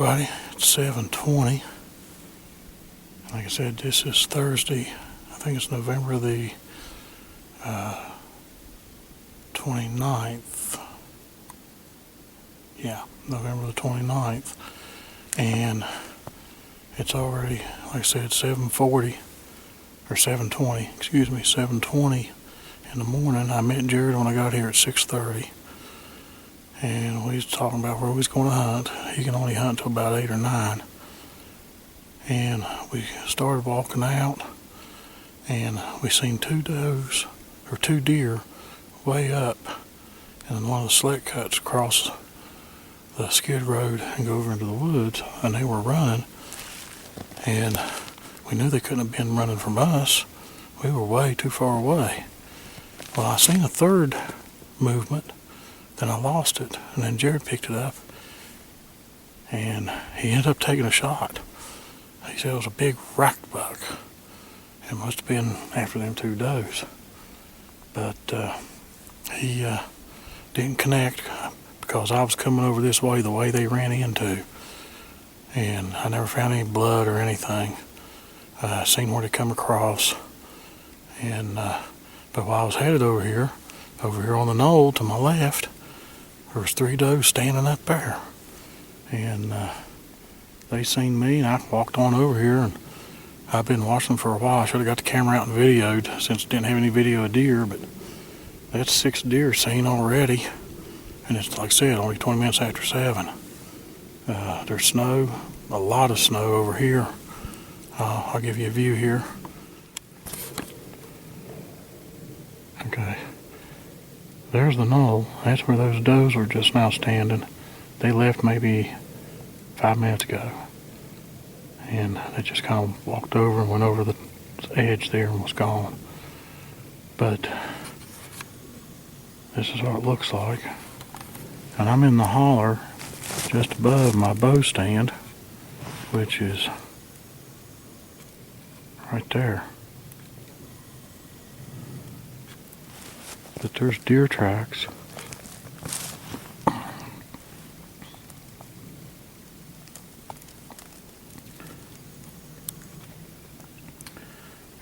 everybody. It's 7:20. Like I said, this is Thursday. I think it's November the 29th. Yeah, November the 29th. And it's already, like I said, 7:40 or 7:20. Excuse me, 7:20 in the morning. I met Jerod when I got here at 6:30. And we was talking about where we was going to hunt. He can only hunt till about 8 or 9. And we started walking out, and we seen two deer way up, and then one of the slick cuts across the skid road and go over into the woods, and they were running, and we knew they couldn't have been running from us. We were way too far away. Well, I seen a third movement. Then I lost it, and then Jerod picked it up, and he ended up taking a shot. He said it was a big rack buck. It must have been after them two does. But he didn't connect because I was coming over this way, the way they ran into, and I never found any blood or anything. I seen where they come across, and but while I was headed over here on the knoll to my left, there was 3 does standing up there, and they seen me, and I walked on over here, and I've been watching them for a while. I should have got the camera out and videoed since it didn't have any video of deer, but that's 6 deer seen already, and it's, like I said, only 20 minutes after 7. There's snow, a lot of snow over here. I'll give you a view here. Okay. There's the knoll. That's where those does were just now standing. They left maybe 5 minutes ago. And they just kind of walked over and went over the edge there and was gone. But this is what it looks like. And I'm in the holler just above my bow stand, which is right there. But there's deer tracks.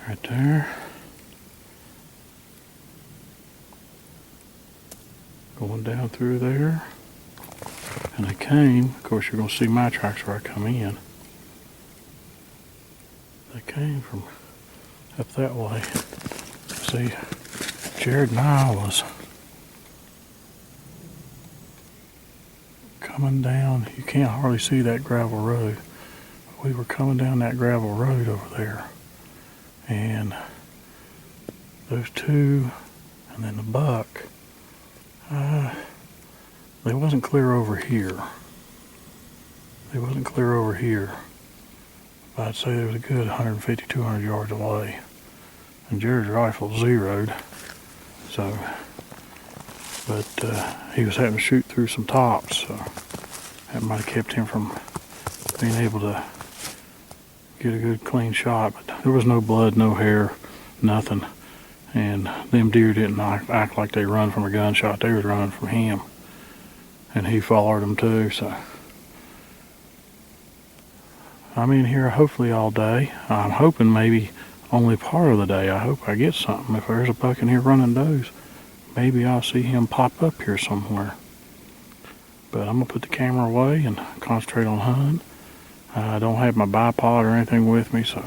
Right there. Going down through there. And they came, of course you're going to see my tracks where I come in. They came from up that way. See, Jerod and I was coming down. You can't hardly see that gravel road. We were coming down that gravel road over there. And those two, and then the buck, they wasn't clear over here. They wasn't clear over here. I'd say they was a good 150, 200 yards away. And Jerod's rifle zeroed. So, but he was having to shoot through some tops, so that might have kept him from being able to get a good clean shot. But there was no blood, no hair, nothing. And them deer didn't act like they run from a gunshot. They was running from him. And he followed them too, so. I'm in here hopefully all day. I'm hoping maybe only part of the day. I hope I get something. If there's a buck in here running does, maybe I'll see him pop up here somewhere. But I'm going to put the camera away and concentrate on hunting. I don't have my bipod or anything with me, so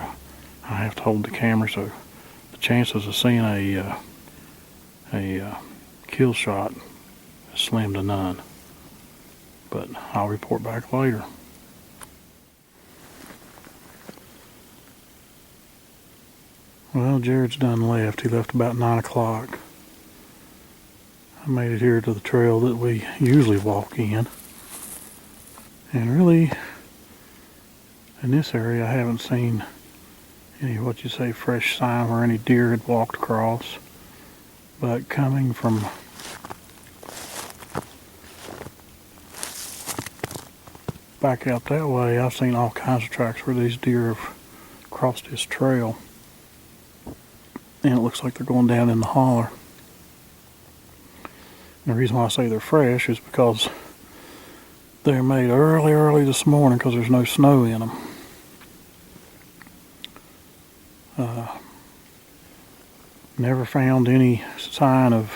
I have to hold the camera, so the chances of seeing a kill shot is slim to none. But I'll report back later. Well, Jerod's done left. He left about 9 o'clock. I made it here to the trail that we usually walk in. And really, in this area, I haven't seen any, fresh sign where any deer had walked across. But coming from back out that way, I've seen all kinds of tracks where these deer have crossed this trail. And it looks like they're going down in the holler. And the reason why I say they're fresh is because They're made early this morning because there's no snow in them. Never found any sign of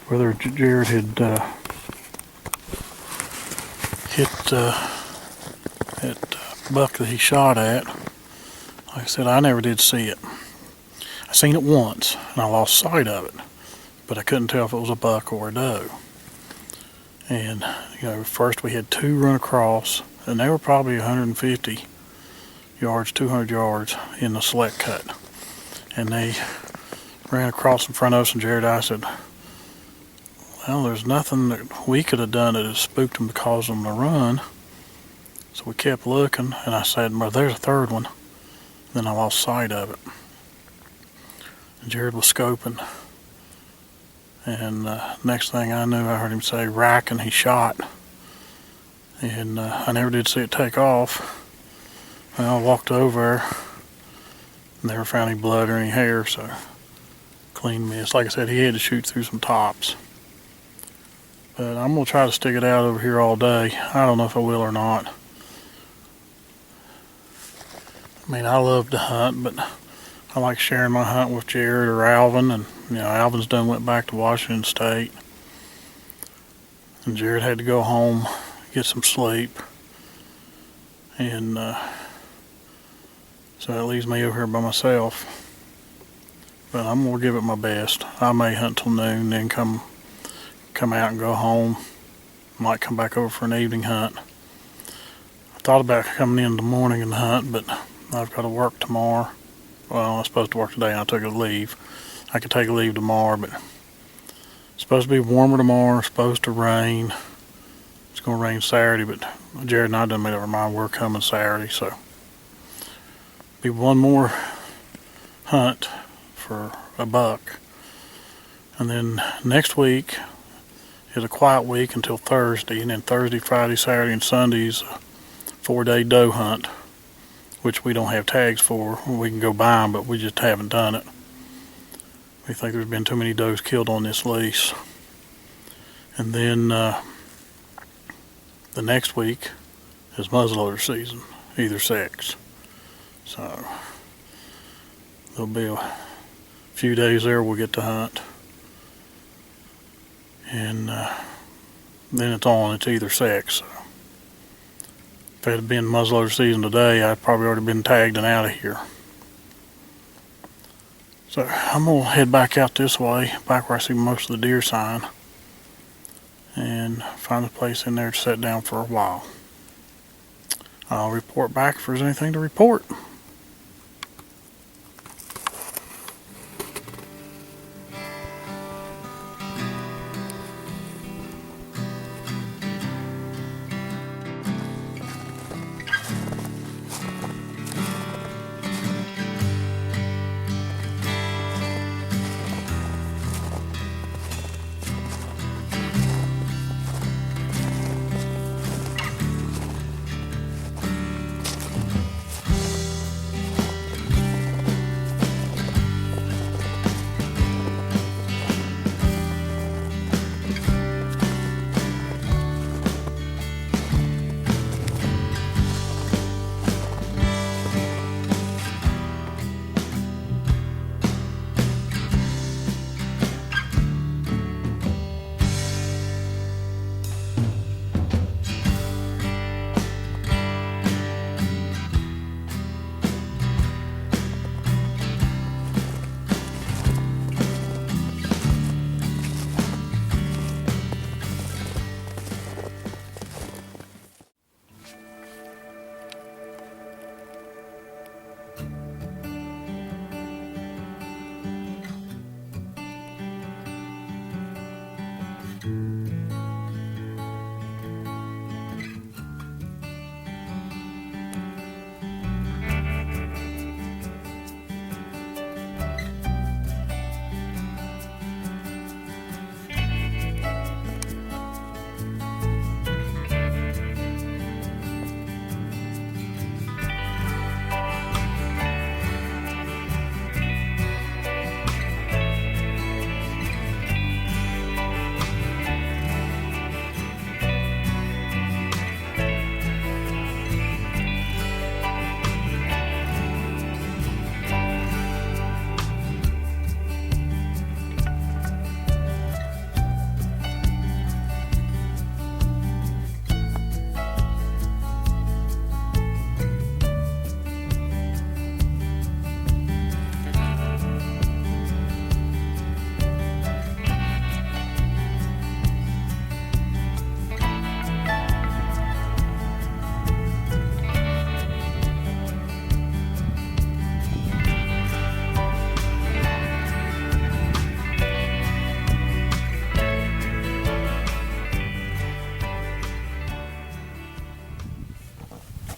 whether Jerod had hit that buck that he shot at. Like I said, I never did see it. I seen it once and I lost sight of it, but I couldn't tell if it was a buck or a doe. And first we had two run across, and they were probably 150 yards, 200 yards in the select cut. And they ran across in front of us, and Jerod and I said, well, there's nothing that we could have done that has spooked them to cause them to run. So we kept looking, and I said, well, there's a third one. Then I lost sight of it. And Jerod was scoping. And next thing I knew, I heard him say, rack, and he shot. And I never did see it take off. And I walked over, never found any blood or any hair, so clean miss. Like I said, he had to shoot through some tops. But I'm going to try to stick it out over here all day. I don't know if I will or not. I mean, I love to hunt, but I like sharing my hunt with Jerod or Alvin. And, Alvin's went back to Washington State. And Jerod had to go home, get some sleep. And so it leaves me over here by myself. But I'm going to give it my best. I may hunt till noon, then come out and go home. Might come back over for an evening hunt. I thought about coming in the morning and hunt, but I've got to work tomorrow. Well, I was supposed to work today and I took a leave. I could take a leave tomorrow, but it's supposed to be warmer tomorrow. It's supposed to rain. It's going to rain Saturday, but Jerod and I done made up our mind we're coming Saturday, so be one more hunt for a buck. And then next week is a quiet week until Thursday, and then Thursday, Friday, Saturday, and Sunday is a 4-day doe hunt, which we don't have tags for. We can go buy them, but we just haven't done it. We think there's been too many does killed on this lease. And then the next week is muzzleloader season, either sex. So there'll be a few days there we'll get to hunt. And then it's on, it's either sex. So if it had been muzzleloader season today, I'd probably already been tagged and out of here. So I'm going to head back out this way, back where I see most of the deer sign, and find a place in there to sit down for a while. I'll report back if there's anything to report.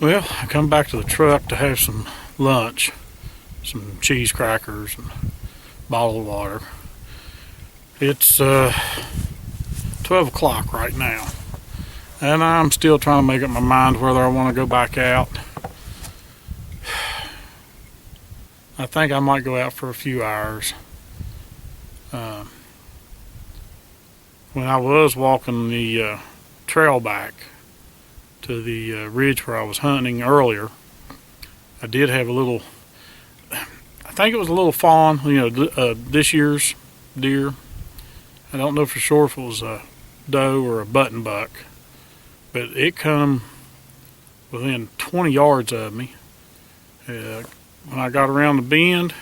Well, I come back to the truck to have some lunch, some cheese crackers and a bottle of water. It's 12 o'clock right now, and I'm still trying to make up my mind whether I want to go back out. I think I might go out for a few hours. When I was walking the trail back to the ridge where I was hunting earlier, I did have a little, I think it was a little fawn, this year's deer. I don't know for sure if it was a doe or a button buck, but it come within 20 yards of me. When I got around the bend,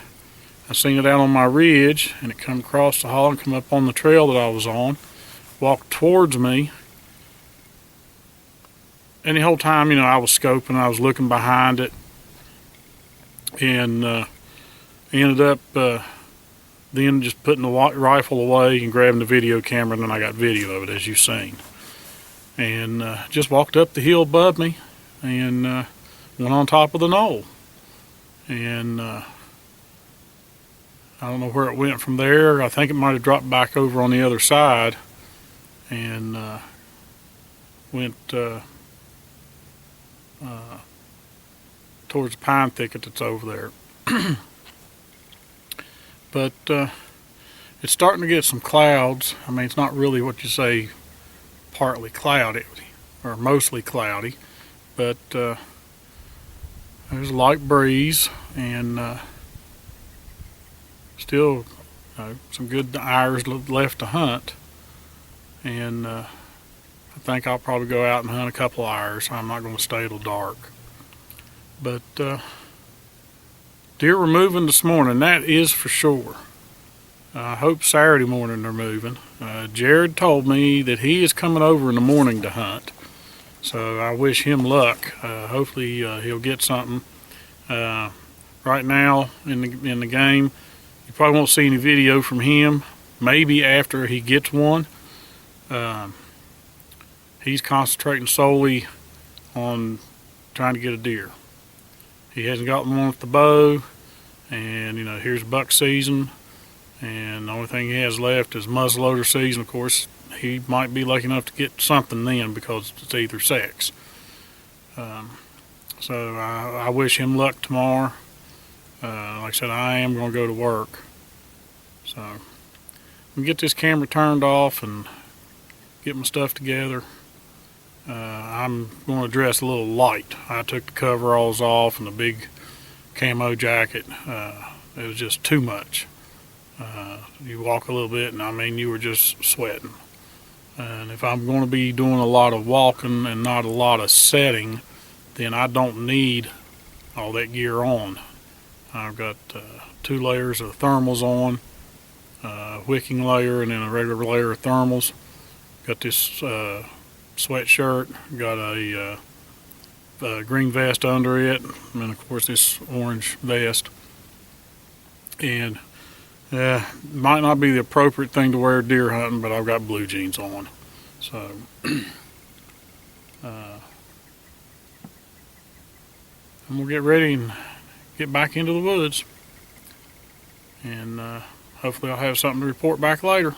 I seen it out on my ridge, and it come across the hall and come up on the trail that I was on, walked towards me, and the whole time, I was scoping, I was looking behind it, and ended up then just putting the rifle away and grabbing the video camera, and then I got video of it, as you've seen. And just walked up the hill above me and went on top of the knoll. And I don't know where it went from there. I think it might have dropped back over on the other side and went towards the pine thicket that's over there. But it's starting to get some clouds. I mean, it's not really what you say partly cloudy or mostly cloudy, but there's a light breeze and still some good hours left to hunt. And I think I'll probably go out and hunt a couple hours. I'm not going to stay till dark. But deer were moving this morning, that is for sure. I hope Saturday morning they're moving. Jerod told me that he is coming over in the morning to hunt, so I wish him luck. Hopefully he'll get something. Right now in the game, you probably won't see any video from him. Maybe after he gets one. He's concentrating solely on trying to get a deer. He hasn't gotten one with the bow, and here's buck season, and the only thing he has left is muzzleloader season. Of course, he might be lucky enough to get something then because it's either sex. So I wish him luck tomorrow. Like I said, I am going to go to work. So I'm going to get this camera turned off and get my stuff together. I'm going to dress a little light. I took the coveralls off and the big camo jacket. It was just too much. You walk a little bit and you were just sweating. And if I'm going to be doing a lot of walking and not a lot of setting, then I don't need all that gear on. I've got 2 layers of thermals on, a wicking layer and then a regular layer of thermals. Got this sweatshirt, got a green vest under it, and then of course this orange vest. And might not be the appropriate thing to wear deer hunting, but I've got blue jeans on. So I'm gonna get ready and get back into the woods, and hopefully I'll have something to report back later.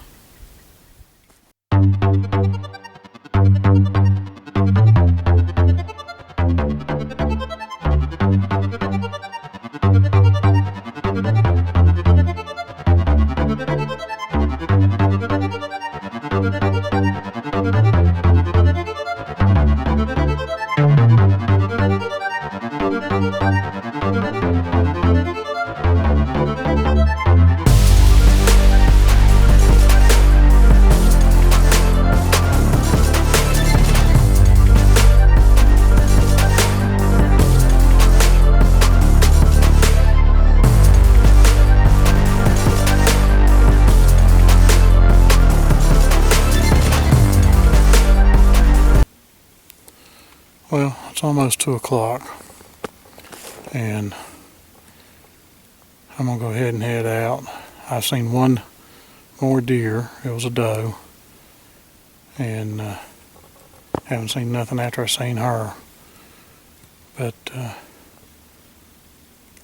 Well, it's almost 2 o'clock, and I'm going to go ahead and head out. I've seen one more deer. It was a doe, and haven't seen nothing after I seen her. But like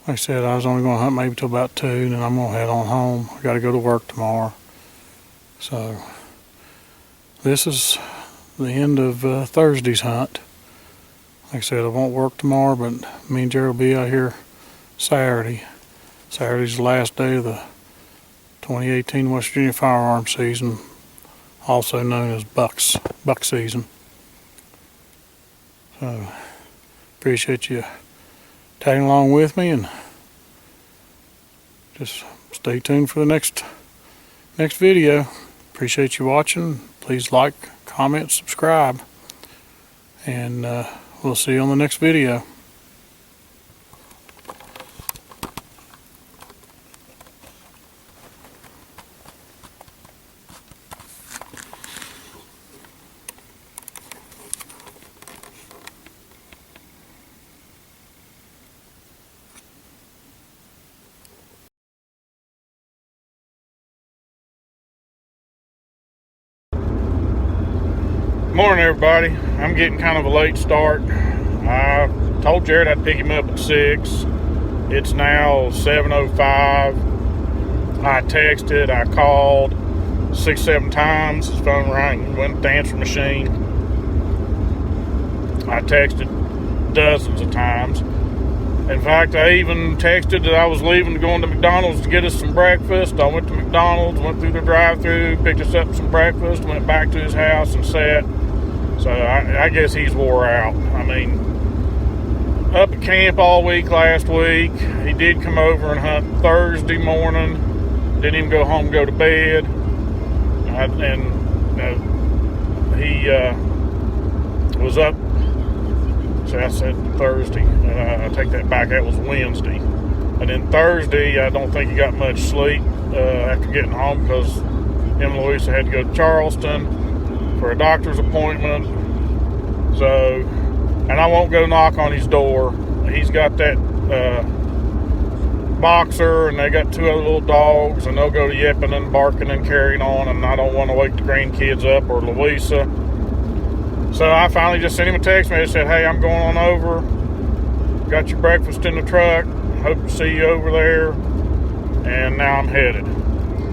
I said, I was only going to hunt maybe till about 2, and then I'm going to head on home. I got to go to work tomorrow. So this is the end of Thursday's hunt. Like I said, I won't work tomorrow, but me and Jerod will be out here Saturday. Saturday's the last day of the 2018 West Virginia firearm season, also known as buck season. So appreciate you tagging along with me, and just stay tuned for the next video. Appreciate you watching. Please like, comment, subscribe, and we'll see you on the next video. Morning, everybody. I'm getting kind of a late start. I told Jerod I'd pick him up at 6. It's now 7:05. I texted, I called 6-7 times. His phone rang, went to the answer machine. I texted dozens of times. In fact, I even texted that I was leaving to go into McDonald's to get us some breakfast. I went to McDonald's, went through the drive-thru, picked us up some breakfast, went back to his house and sat. So I guess he's wore out. I mean, up at camp all week last week. He did come over and hunt Thursday morning. Didn't even go home, go to bed. He was up. So I said Thursday. I take that back. That was Wednesday. And then Thursday, I don't think he got much sleep after getting home, because him and Louisa had to go to Charleston for a doctor's appointment. So, and I won't go knock on his door. He's got that boxer, and they got 2 other little dogs, and they'll go to yipping and barking and carrying on, and I don't want to wake the grandkids up or Louisa. So I finally just sent him a text message, said, hey, I'm going on over. Got your breakfast in the truck. Hope to see you over there. And now I'm headed.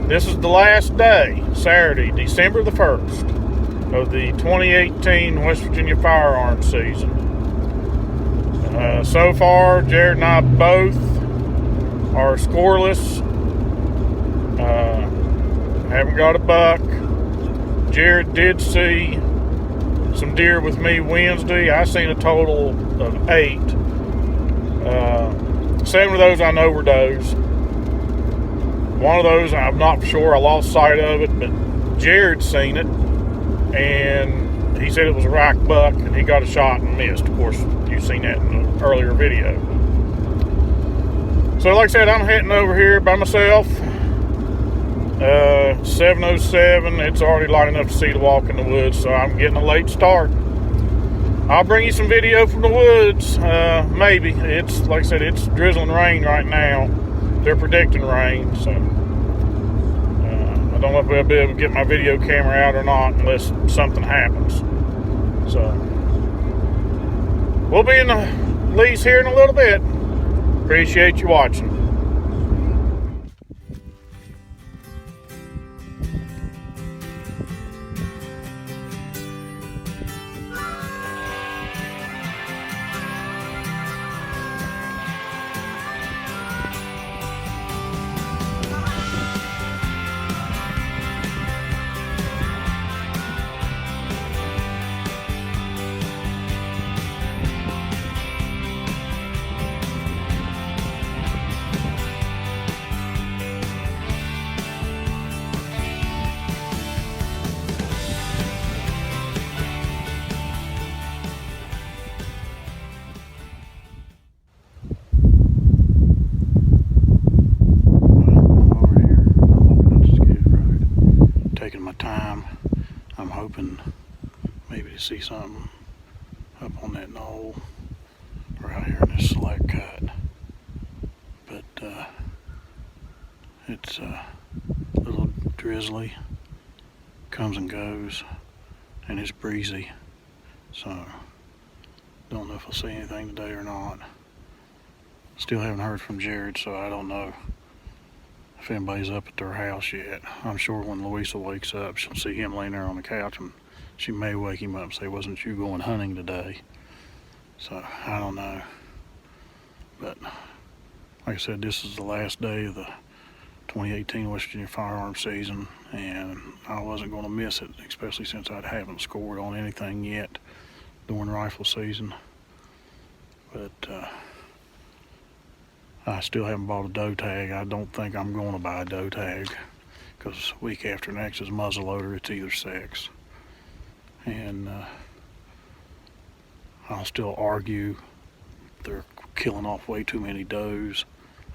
This is the last day, Saturday, December the 1st. Of the 2018 West Virginia firearm season. So far, Jerod and I both are scoreless. Haven't got a buck. Jerod did see some deer with me Wednesday. I seen a total of 8. 7 of those I know were does. One of those I'm not for sure. I lost sight of it, but Jerod seen it. And he said it was a rack buck, and he got a shot and missed. Of course, you've seen that in the earlier video. So like I said, I'm heading over here by myself. 7:07. It's already light enough to see the walk in the woods, so I'm getting a late start. I'll bring you some video from the woods, maybe. It's, like I said, it's drizzling rain right now. They're predicting rain, so I don't know if I'll be able to get my video camera out or not unless something happens. So we'll be in the lease here in a little bit. Appreciate you watching. See something up on that knoll or out here in this select cut, but it's a little drizzly, comes and goes, and it's breezy, so Don't know if I'll see anything today or not. Still haven't heard from Jerod, so I don't know if anybody's up at their house yet. I'm sure when Louisa wakes up, she'll see him laying there on the couch, and she may wake him up and say, "Wasn't you going hunting today?" So I don't know. But like I said, this is the last day of the 2018 West Virginia firearm season, and I wasn't going to miss it, especially since I haven't scored on anything yet during rifle season. But I still haven't bought a doe tag. I don't think I'm going to buy a doe tag, because week after next is muzzleloader. It's either sex. And I'll still argue they're killing off way too many does.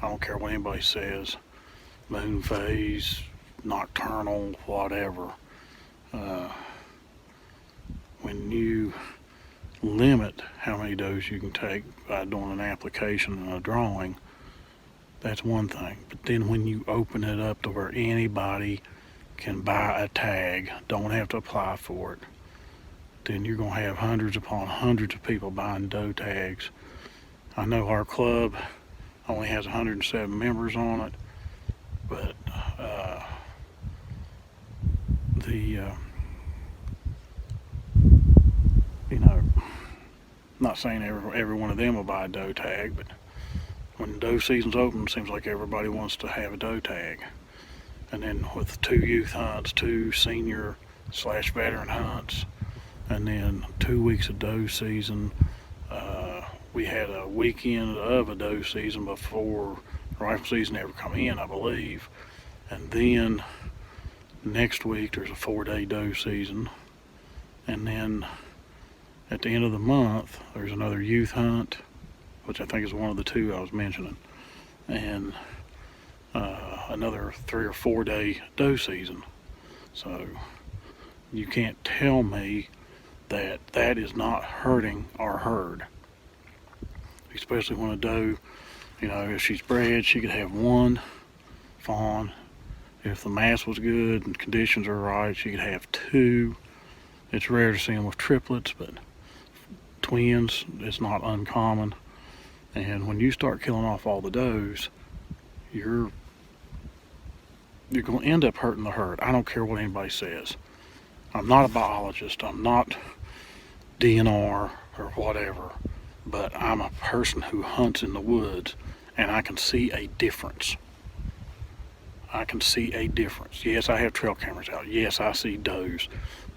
I don't care what anybody says. Moon phase, nocturnal, whatever. When you limit how many does you can take by doing an application and a drawing, that's one thing. But then when you open it up to where anybody can buy a tag, don't have to apply for it, then you're going to have hundreds upon hundreds of people buying doe tags. I know our club only has 107 members on it, but not saying every one of them will buy a doe tag, but when doe season's open, it seems like everybody wants to have a doe tag. And then with 2 youth hunts, 2 senior/veteran hunts, and then 2 weeks of doe season, we had a weekend of a doe season before rifle season ever come in, I believe. And then next week there's a 4-day doe season, and then at the end of the month there's another youth hunt, which I think is one of the 2 I was mentioning, and another 3 or 4 day doe season. So you can't tell me that that is not hurting our herd, especially when a doe, if she's bred, she could have 1 fawn. If the mass was good and conditions are right, she could have 2. It's rare to see them with triplets, but twins, it's not uncommon. And when you start killing off all the does, you're going to end up hurting the herd. I don't care what anybody says. I'm not a biologist. I'm not DNR or whatever, but I'm a person who hunts in the woods, and I can see a difference. I can see a difference. Yes, I have trail cameras out. Yes, I see does,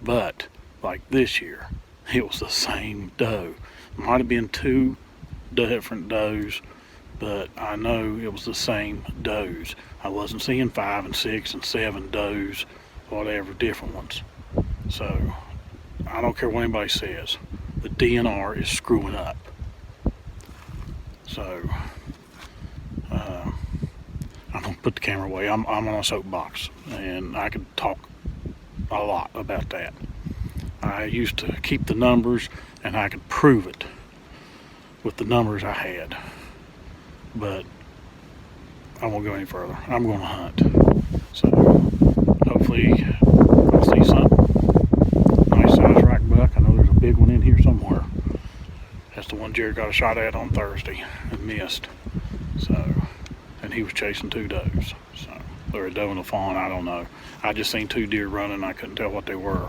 but like this year, it was the same doe. Might have been 2 different does, but I know it was the same does. I wasn't seeing 5 and 6 and 7 does, whatever, different ones. So I don't care what anybody says. The DNR is screwing up. So I'm gonna put the camera away. I'm on a soapbox, and I could talk a lot about that. I used to keep the numbers, and I could prove it with the numbers I had. But I won't go any further. I'm going to hunt. So hopefully I'll see something. Nice size rack buck. I know there's a big one in here somewhere. That's the one Jerod got a shot at on Thursday and missed. So, and he was chasing 2 does. So they're a doe and a fawn, I don't know. I just seen 2 deer running. I couldn't tell what they were.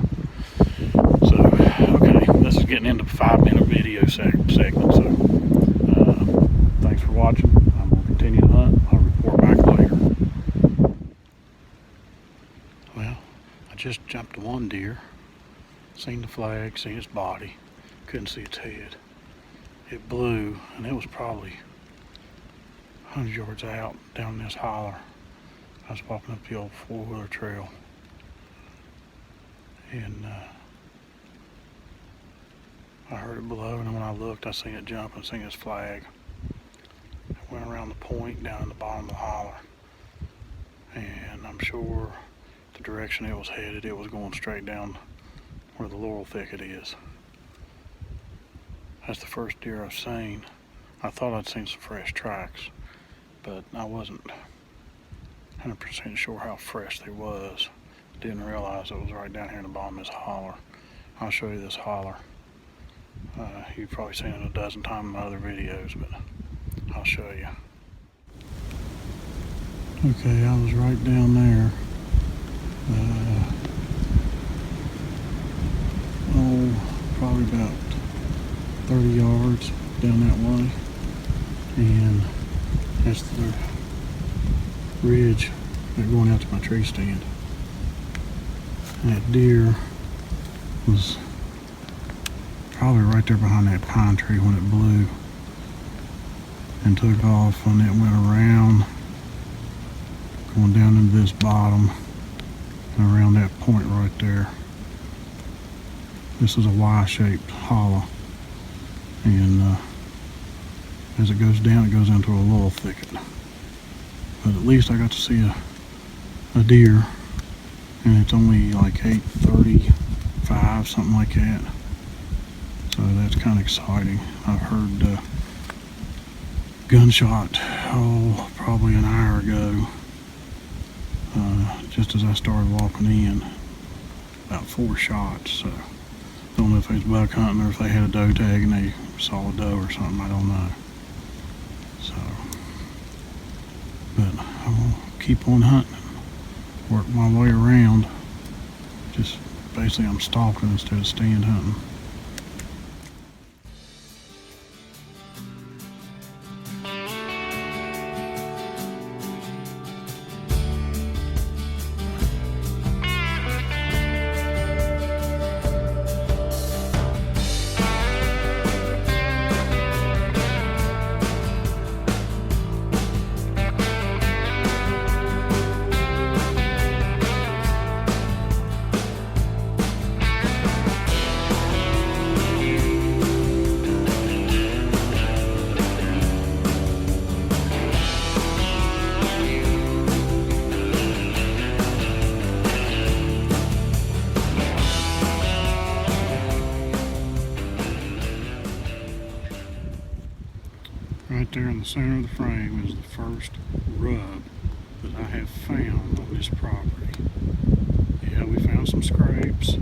So, okay, this is getting into a 5-minute video segment. So thanks for watching. I'm going to continue to hunt. I'll report back later. Well, I just jumped 1 deer. Seen the flag, seen its body. Couldn't see its head. It blew, and it was probably 100 yards out down this holler. I was walking up the old 4-wheeler trail, and I heard it blow, and when I looked, I seen it jump and seen its flag. It went around the point down in the bottom of the holler, and I'm sure the direction it was headed, it was going straight down where the laurel thicket is. That's the first deer I've seen. I thought I'd seen some fresh tracks, but I wasn't 100% sure how fresh they was. Didn't realize it was right down here in the bottom of this holler. I'll show you this holler. You've probably seen it a dozen times in my other videos, but I'll show you. Okay, I was right down there. Probably about 30 yards down that way. And that's the ridge going out to my tree stand. And that deer was probably right there behind that pine tree when it blew and took off, and it went around, going down into this bottom and around that point right there. This is a Y-shaped hollow, and as it goes down, it goes into a little thicket. But at least I got to see a deer, and it's only like 8:35, something like that. So that's kind of exciting. I've heard gunshot, probably an hour ago, just as I started walking in, about 4 shots. So don't know if they was buck hunting or if they had a doe tag and they saw a doe or something. I don't know. So, but I'll keep on hunting, work my way around. Just basically I'm stalking instead of stand hunting. Right there in the center of the frame is the first rub that I have found on this property. Yeah, we found some scrapes a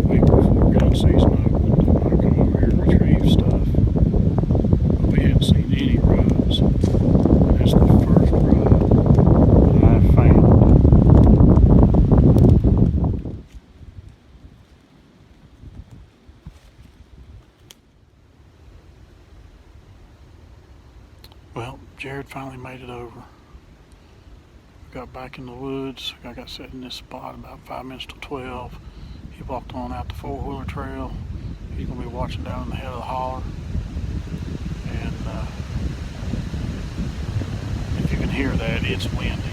week before gun season opened. I come over here and retrieve stuff, but we hadn't seen any rubs. And that's the first rub that I have found. Well, Jerod finally made it over. Got back in the woods. I got set in this spot about 5 minutes to 12. He walked on out the 4-wheeler trail. He's gonna be watching down in the head of the holler. And if you can hear that, it's windy.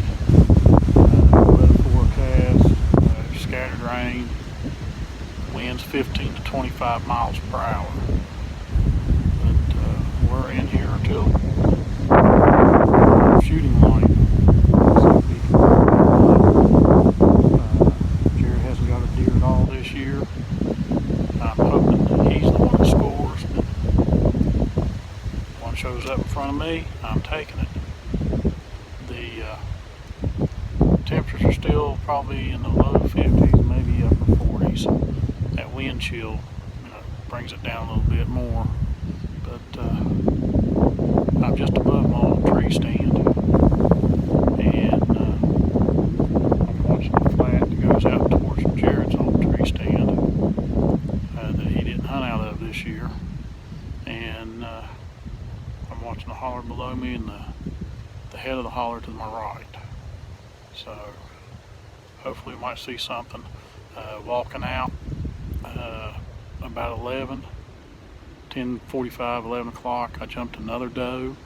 Weather forecast, scattered rain. Winds 15 to 25 miles per hour. But we're in here till shooting line. Jerod hasn't got a deer at all this year. I'm hoping that he's the one that scores. But one shows up in front of me, I'm taking it. The temperatures are still probably in the low 50s, maybe upper 40s. That wind chill, brings it down a little bit more. But I'm just above my old tree stand, and I'm watching the flat that goes out towards Jerod's old tree stand that he didn't hunt out of this year, and I'm watching the holler below me and the head of the holler to my right. So hopefully we might see something. Walking out about 10:45, 11 o'clock, I jumped another doe.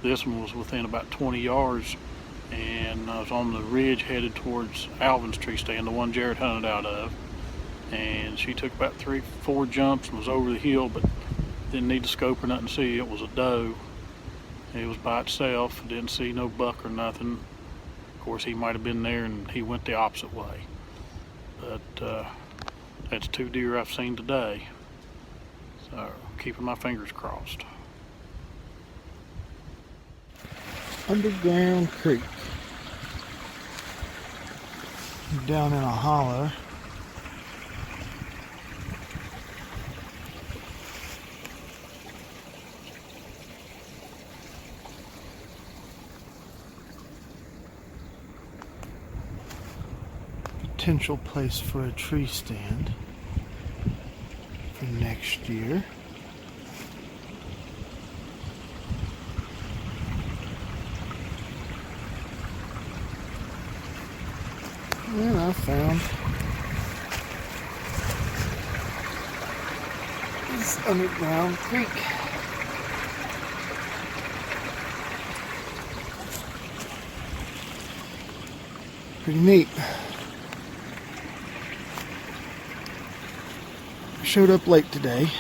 This one was within about 20 yards, and I was on the ridge headed towards Alvin's tree stand, the one Jerod hunted out of. And she took about 3-4 jumps and was over the hill, but didn't need to scope or nothing to see. It was a doe. It was by itself. Didn't see no buck or nothing. Of course, he might have been there and he went the opposite way. But that's 2 deer I've seen today. So, keeping my fingers crossed. Underground Creek. Down in a hollow. potential place for a tree stand for next year. And I found this underground creek. Pretty neat. I showed up late today.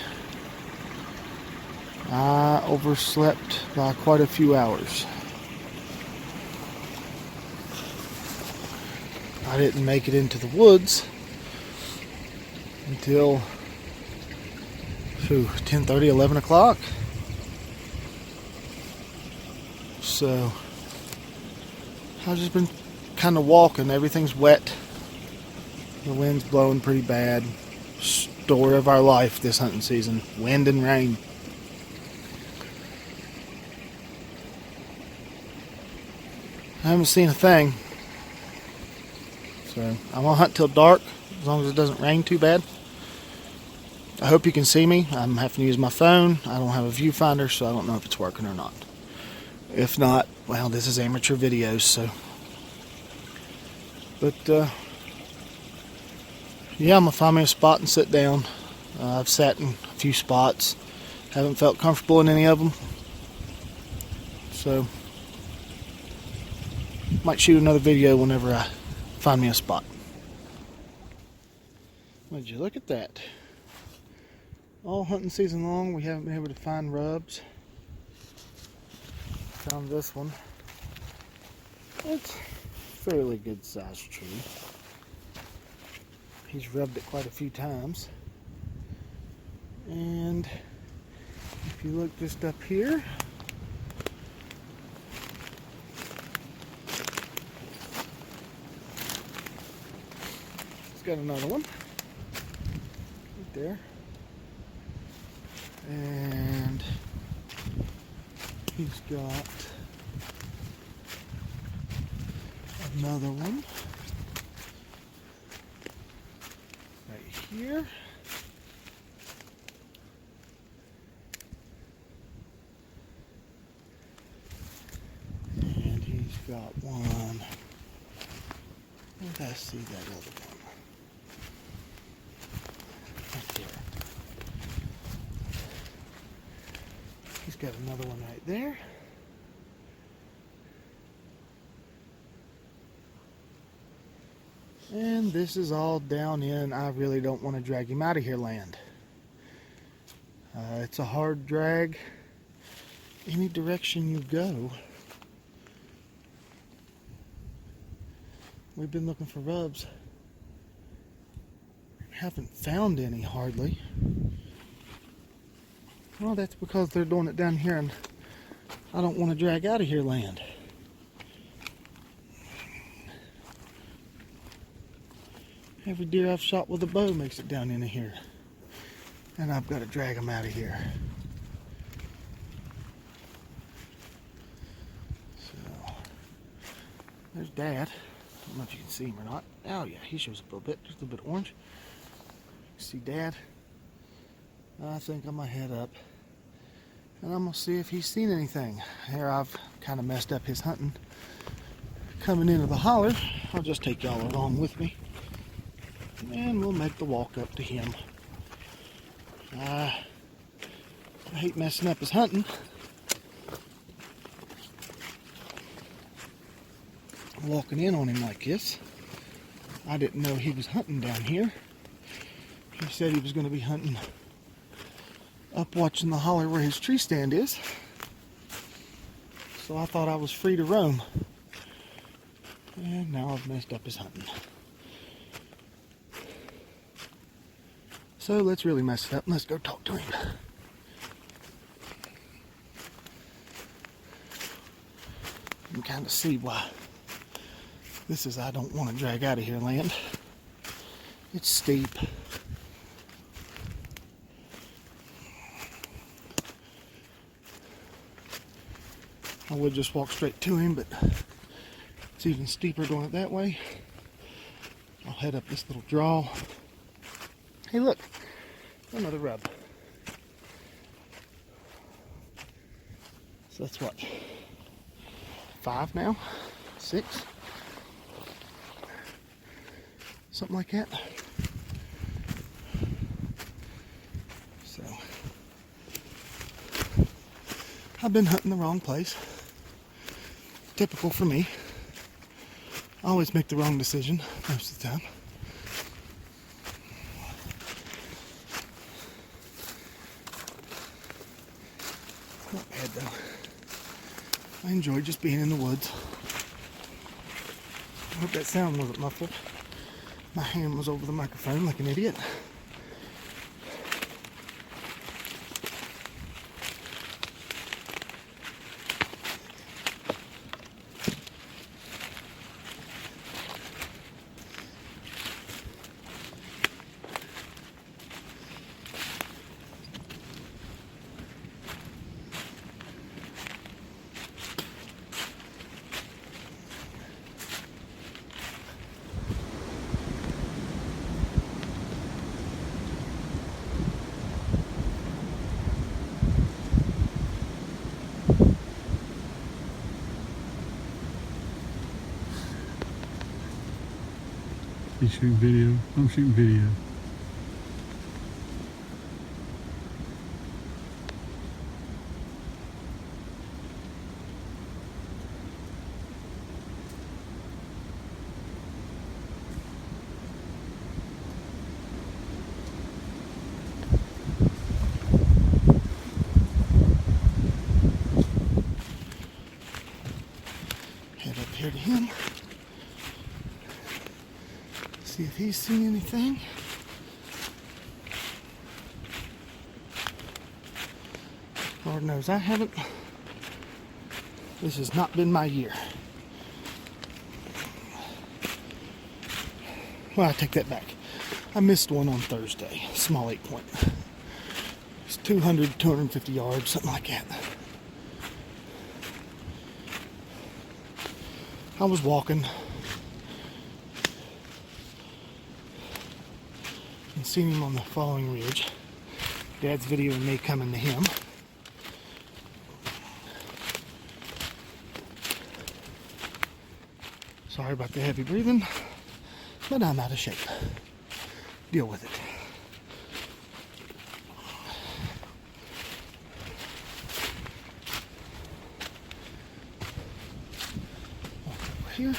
I overslept by quite a few hours. I didn't make it into the woods until 10:30, 11 o'clock. So I've just been kind of walking. Everything's wet. The wind's blowing pretty bad. Story of our life this hunting season. Wind and rain. I haven't seen a thing. So I'm going to hunt till dark, as long as it doesn't rain too bad. I hope you can see me. I'm having to use my phone. I don't have a viewfinder, so I don't know if it's working or not. If not, well, this is amateur videos, so. But, yeah, I'm going to find me a spot and sit down. I've sat in a few spots. Haven't felt comfortable in any of them. So, might shoot another video whenever I find me a spot. Would you look at that? All hunting season long, we haven't been able to find rubs. Found this one. It's a fairly good sized tree. He's rubbed it quite a few times. And if you look just up here, got another one right there, and he's got another one right here, and he's got one. Where did I see that other one? He's got another one right there. And this is all down in I really don't want to drag him out of here land. It's a hard drag any direction you go. We've been looking for rubs. Haven't found any hardly. Well, that's because they're doing it down here and I don't want to drag out of here land. Every deer I've shot with a bow makes it down into here. And I've got to drag them out of here. So, there's Dad. I don't know if you can see him or not. Oh yeah, he shows up a little bit. Just a little bit orange. See Dad? I think I'm gonna head up and I'm gonna see if he's seen anything. Here I've kind of messed up his hunting. Coming into the holler, I'll just take y'all along with me and we'll make the walk up to him. I hate messing up his hunting. Walking in on him like this. I didn't know he was hunting down here. He said he was going to be hunting up watching the holler where his tree stand is. So I thought I was free to roam. And now I've messed up his hunting. So let's really mess it up and let's go talk to him. You can kind of see why this is I don't want to drag out of here land. It's steep. I would just walk straight to him, but it's even steeper going it that way. I'll head up this little draw. Hey, look, another rub. So that's what, 5 now, 6, something like that. So I've been hunting the wrong place. Typical for me. I always make the wrong decision most of the time. Not bad though. I enjoy just being in the woods. I hope that sound wasn't muffled. My hand was over the microphone like an idiot. You shooting video? I'm shooting video. Head up here to him. See if he's seen anything. Lord knows I haven't. This has not been my year. Well, I take that back. I missed one on Thursday. Small 8-point. It's 200, 250 yards, something like that. I was walking and seen him on the following ridge. Dad's videoing me coming to him. Sorry about the heavy breathing, but I'm out of shape. Deal with it. Walk over here.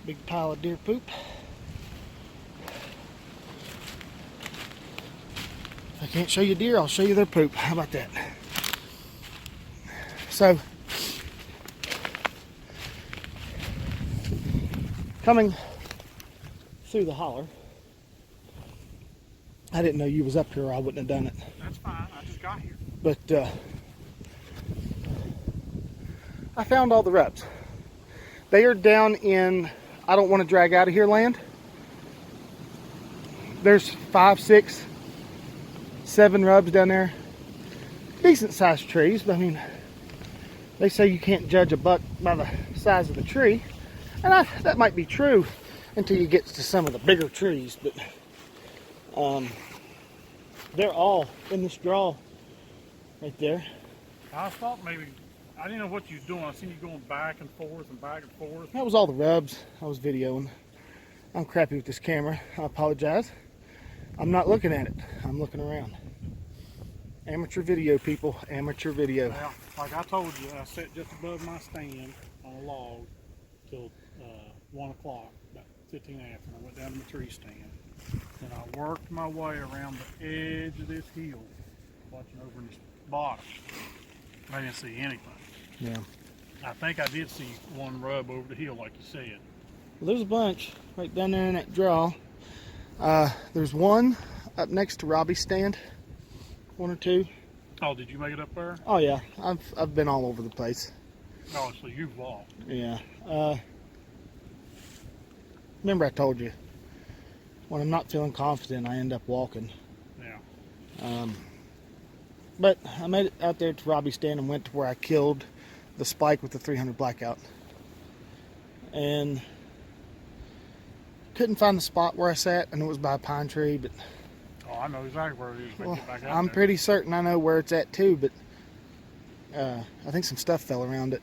Big pile of deer poop. If I can't show you deer, I'll show you their poop. How about that? So, coming through the holler, I didn't know you was up here or I wouldn't have done it. That's fine. I just got here. But I found all the rubs. They are down in, I don't want to drag out of here land. There's 5, 6, 7 rubs down there. Decent sized trees, but I mean, they say you can't judge a buck by the size of the tree. And that might be true until you get to some of the bigger trees, but they're all in this draw right there. I thought maybe, I didn't know what you were doing. I seen you going back and forth and back and forth. That was all the rubs I was videoing. I'm crappy with this camera. I apologize. I'm not looking at it. I'm looking around. Amateur video, people. Amateur video. Well, like I told you, I sat just above my stand on a log till 1 o'clock, about 15 after, and I went down to my tree stand. And I worked my way around the edge of this hill, watching over in this bottom. I didn't see anything. Yeah. I think I did see one rub over the hill, like you said. Well, there's a bunch right down there in that draw. There's one up next to Robbie's stand. 1 or 2. Oh, did you make it up there? Oh yeah, I've been all over the place. Oh, so you've walked. Yeah. Remember I told you, when I'm not feeling confident, I end up walking. Yeah. But I made it out there to Robbie's stand and went to where I killed the spike with the 300 blackout. And couldn't find the spot where I sat. I knew it was by a pine tree, but Oh, I know exactly where it is. When I get back out I'm there. pretty certain I know where it's at too, but I think some stuff fell around it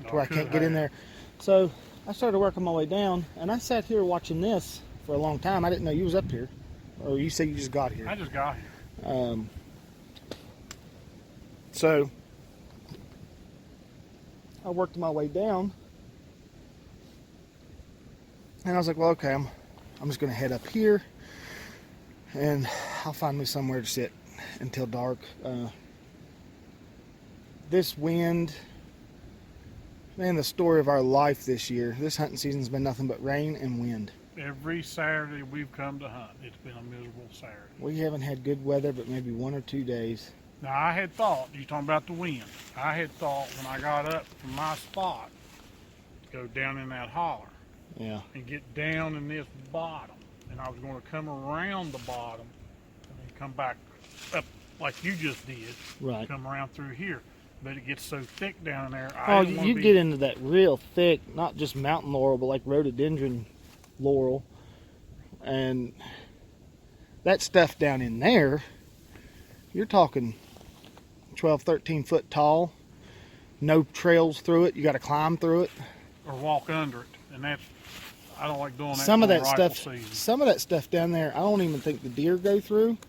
to where I can't get in there. So I started working my way down, and I sat here watching this for a long time. I didn't know you was up here. Or you said you just got here. I just got here. So I worked my way down, and I was like, well, okay, I'm just going to head up here, and I'll find me somewhere to sit until dark. This wind, man, the story of our life this year. This hunting season's been nothing but rain and wind. Every Saturday we've come to hunt, it's been a miserable Saturday. We haven't had good weather, but maybe 1 or 2 days. Now, I had thought, you talking about the wind, I had thought when I got up from my spot to go down in that holler Yeah. and get down in this bottom, and I was going to come around the bottom and then come back up like you just did, Right. come around through here. But it gets so thick down there. Oh, you get into that real thick, not just mountain laurel, but like rhododendron laurel. And that stuff down in there, you're talking 12, 13 foot tall, no trails through it, you got to climb through it. Or walk under it, and that's, I don't like doing that. Some of during that rifle stuff, season. some of that stuff down there, I don't even think the deer go through.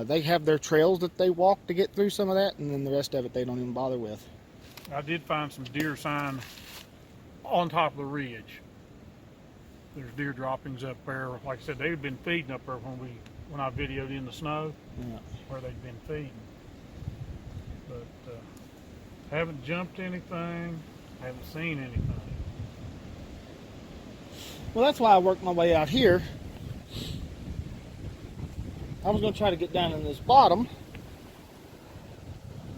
They have their trails that they walk to get through some of that, and then the rest of it they don't even bother with. I did find some deer sign on top of the ridge. There's deer droppings up there. Like I said, they've been feeding up there when I videoed in the snow, Yeah. where they've been feeding. But haven't jumped anything, haven't seen anything. Well, that's why I worked my way out here. I was going to try to get down in this bottom,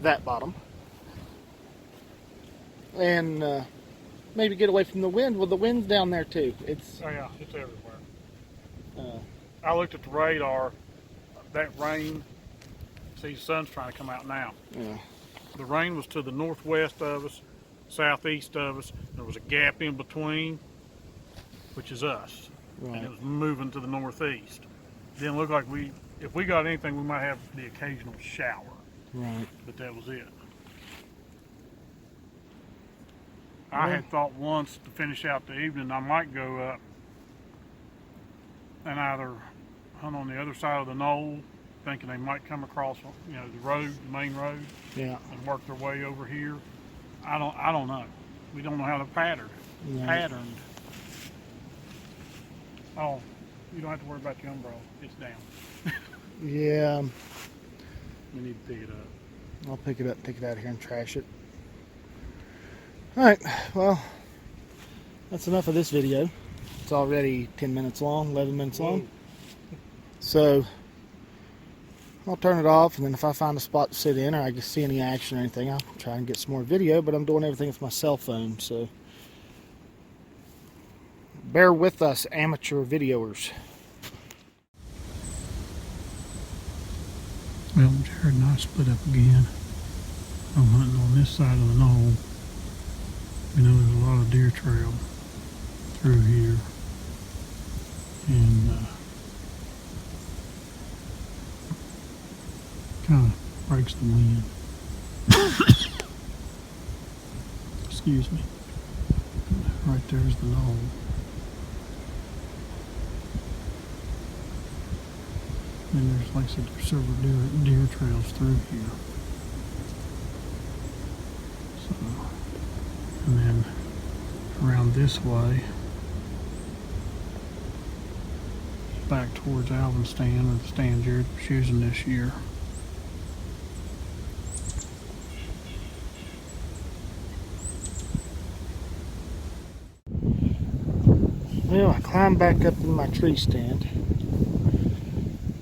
that bottom, and maybe get away from the wind. Well, the wind's down there too. It's Oh yeah, it's everywhere. I looked at the radar. That rain. See, the sun's trying to come out now. yeah, The rain was to the northwest of us, southeast of us. There was a gap in between, which is us. And right. it was moving to the northeast. Didn't look like if we got anything, we might have the occasional shower, Right. but that was it. I had thought once to finish out the evening, I might go up and either hunt on the other side of the knoll, thinking they might come across, the road, the main road, Yeah. and work their way over here. I don't know. We don't know how they're patterned. Right. Oh, you don't have to worry about your umbrella. It's down. Yeah. We need to pick it up. I'll pick it up, take it out of here, and trash it. All right. Well, that's enough of this video. It's already 10 minutes long, 11 minutes long. So I'll turn it off, and then if I find a spot to sit in or I can see any action or anything, I'll try and get some more video, but I'm doing everything with my cell phone, so bear with us, amateur videoers. Well, Jerod and I split up again. I'm hunting on this side of the knoll. We know there's a lot of deer trail through here. And kind of breaks the wind. Excuse me. Right there's the knoll. And there's, like I said, there's several deer trails through here. So, and then around this way, back towards Alvin's stand, or the stand Jerod was using this year. Well, I climbed back up in my tree stand.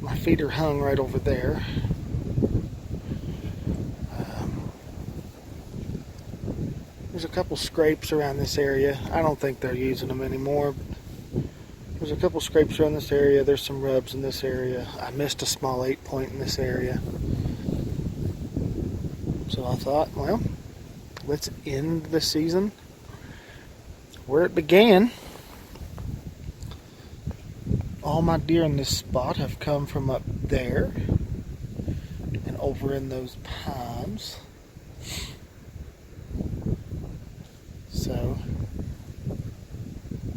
My feet are hung right over there. There's a couple scrapes around this area. I don't think they're using them anymore. But there's a couple scrapes around this area. There's some rubs in this area. I missed a small 8-point in this area. So I thought, well, let's end the season where it began. All my deer in this spot have come from up there and over in those pines. So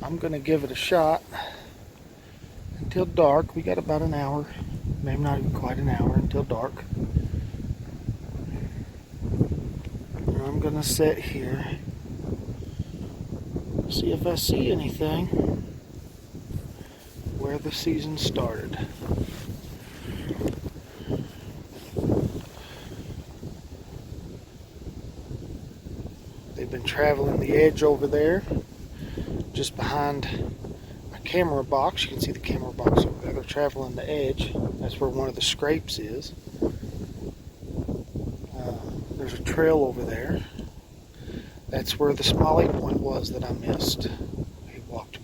I'm going to give it a shot until dark. We got about an hour, maybe not even quite an hour until dark. And I'm going to sit here, see if I see anything where the season started. They've been traveling the edge over there, just behind my camera box. You can see the camera box over there. They're traveling the edge. That's where one of the scrapes is. There's a trail over there. That's where the small 8-point was that I missed. He walked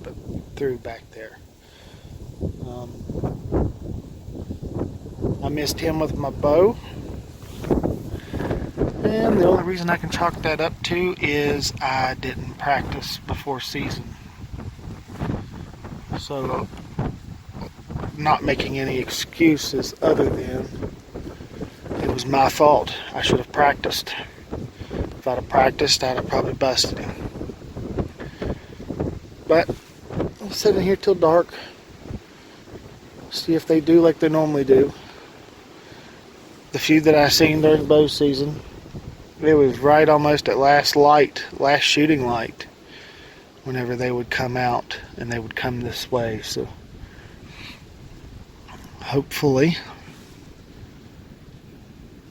through back there. I missed him with my bow. And the only reason I can chalk that up to is I didn't practice before season. So, not making any excuses other than it was my fault. I should have practiced. If I'd have practiced, I'd have probably busted him. But I'm sitting here till dark. See if they do like they normally do. The few that I seen during bow season, it was right almost at last shooting light, whenever they would come out, and they would come this way. So hopefully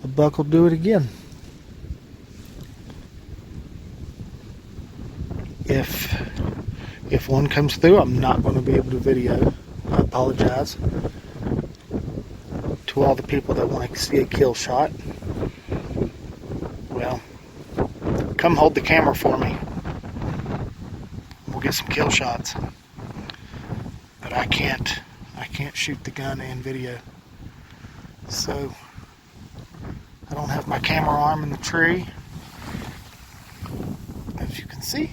a buck will do it again. If one comes through, I'm not going to be able to video. I apologize to all the people that want to see a kill shot. Well, come hold the camera for me. We'll get some kill shots. But I can't shoot the gun and video. So I don't have my camera arm in the tree. As you can see,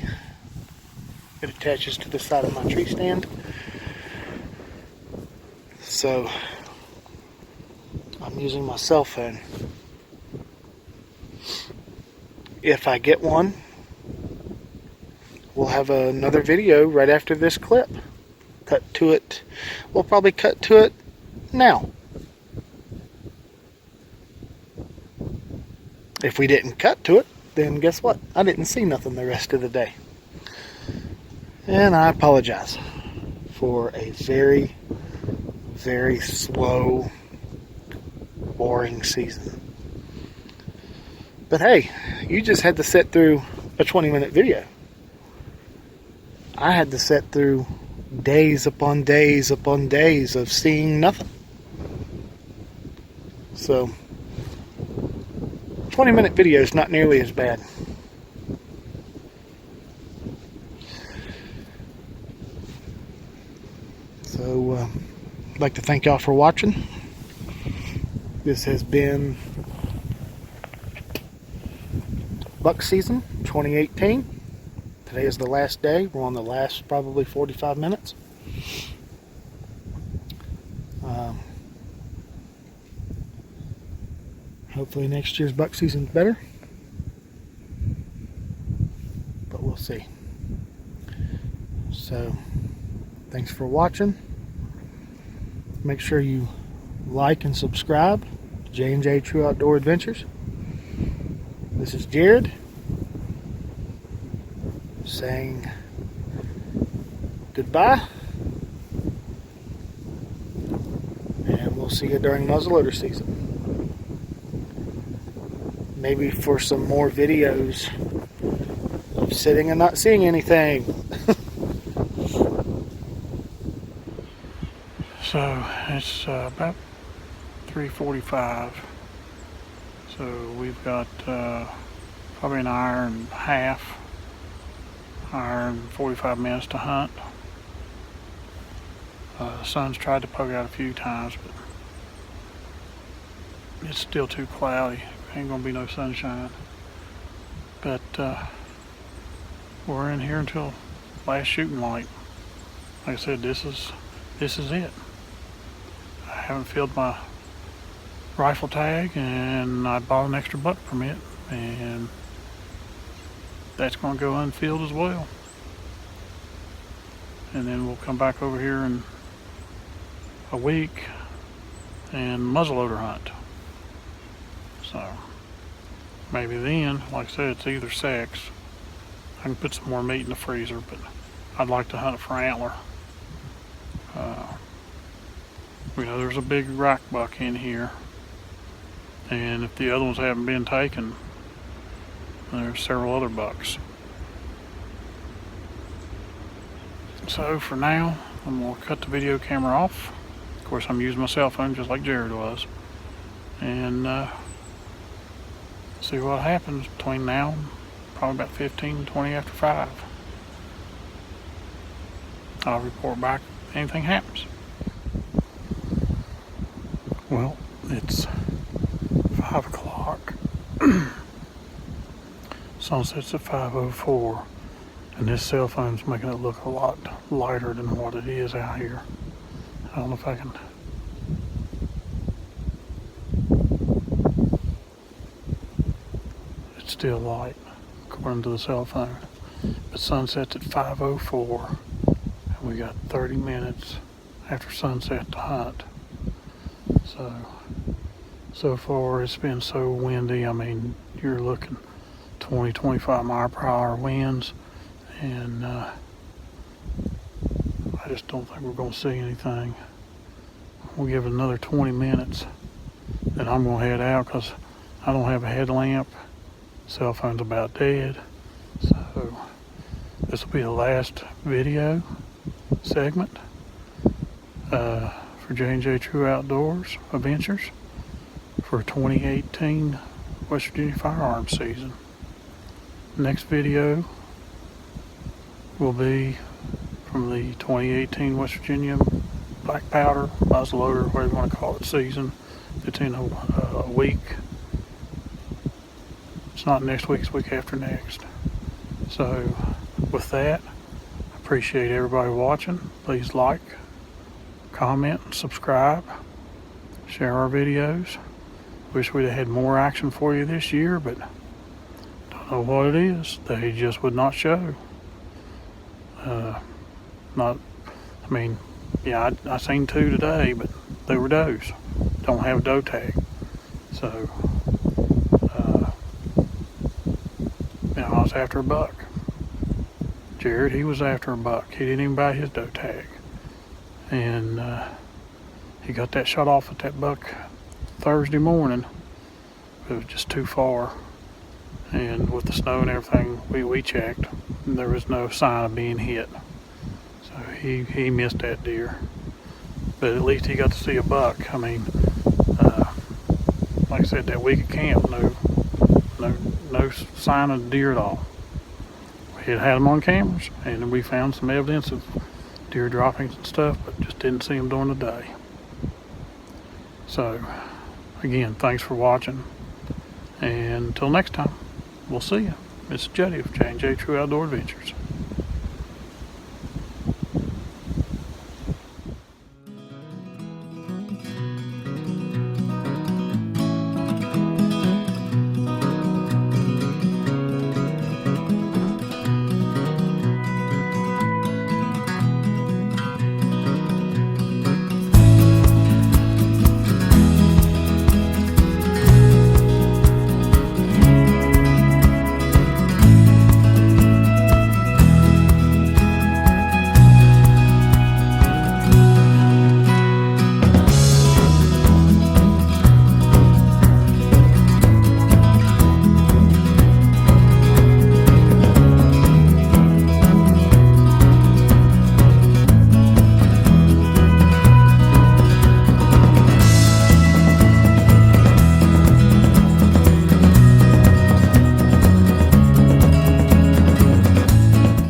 it attaches to the side of my tree stand. So I'm using my cell phone. If I get one, we'll have another video right after this clip. Cut to it. We'll probably cut to it now. If we didn't cut to it, then guess what? I didn't see nothing the rest of the day. And I apologize for a very, very slow, boring season. But hey, you just had to sit through a 20-minute video. I had to sit through days upon days upon days of seeing nothing. So 20-minute video is not nearly as bad. So I'd like to thank y'all for watching. This has been buck season 2018. Today is the last day. We're on the last probably 45 minutes. Hopefully next year's buck season's better. But we'll see. So, thanks for watching. Make sure you like and subscribe to J&J True Outdoor Adventures. This is Jerod saying goodbye, and we'll see you during muzzleloader season. Maybe for some more videos of sitting and not seeing anything. So it's about 3:45. So we've got probably an hour and a half, hour and 45 minutes to hunt. The sun's tried to poke out a few times, but it's still too cloudy. ain't gonna be no sunshine. But we're in here until last shooting light. Like I said, this is it. I haven't filled my rifle tag, and I bought an extra buck permit, and that's going to go unfilled as well. And then we'll come back over here in a week and muzzleloader hunt. So maybe then, like I said, it's either sex. I can put some more meat in the freezer, but I'd like to hunt it for antler. We know there's a big rack buck in here, and if the other ones haven't been taken, there's several other bucks. So for now, I'm going to cut the video camera off. Of course, I'm using my cell phone just like Jerod was, and see what happens between now and probably about 15-20 after 5. I'll report back if anything happens. Well, it's 5 o'clock. Sunset's at 5:04, and this cell phone's making it look a lot lighter than what it is out here. I don't know if I can. It's still light according to the cell phone, but sunset's at 5:04, and we got 30 minutes after sunset to hunt. So far it's been so windy. I mean, you're looking 20-25 mile per hour winds, and I just don't think we're going to see anything. We'll give it another 20 minutes, then I'm going to head out because I don't have a headlamp. Cell phone's about dead. So this will be the last video segment for J&J True Outdoors Adventures for 2018 West Virginia firearm season. Next video will be from the 2018 West Virginia black powder, muzzleloader, whatever you want to call it, season. It's in a week. It's not next week, it's week after next. So with that, I appreciate everybody watching. Please like, comment, subscribe, share our videos. Wish we'd have had more action for you this year, but don't know what it is. They just would not show. I seen 2 today, but they were does. Don't have a doe tag. So, I was after a buck. Jerod, he was after a buck. He didn't even buy his doe tag. And he got that shot off at that buck Thursday morning. It was just too far. And with the snow and everything, we checked, and there was no sign of being hit. So he missed that deer. But at least he got to see a buck. I mean, like I said, that week at camp, no sign of deer at all. We had them on cameras, and we found some evidence of deer droppings and stuff, but just didn't see them during the day. So, again, thanks for watching, and until next time, we'll see you. It's Juddy of J&J True Outdoor Adventures.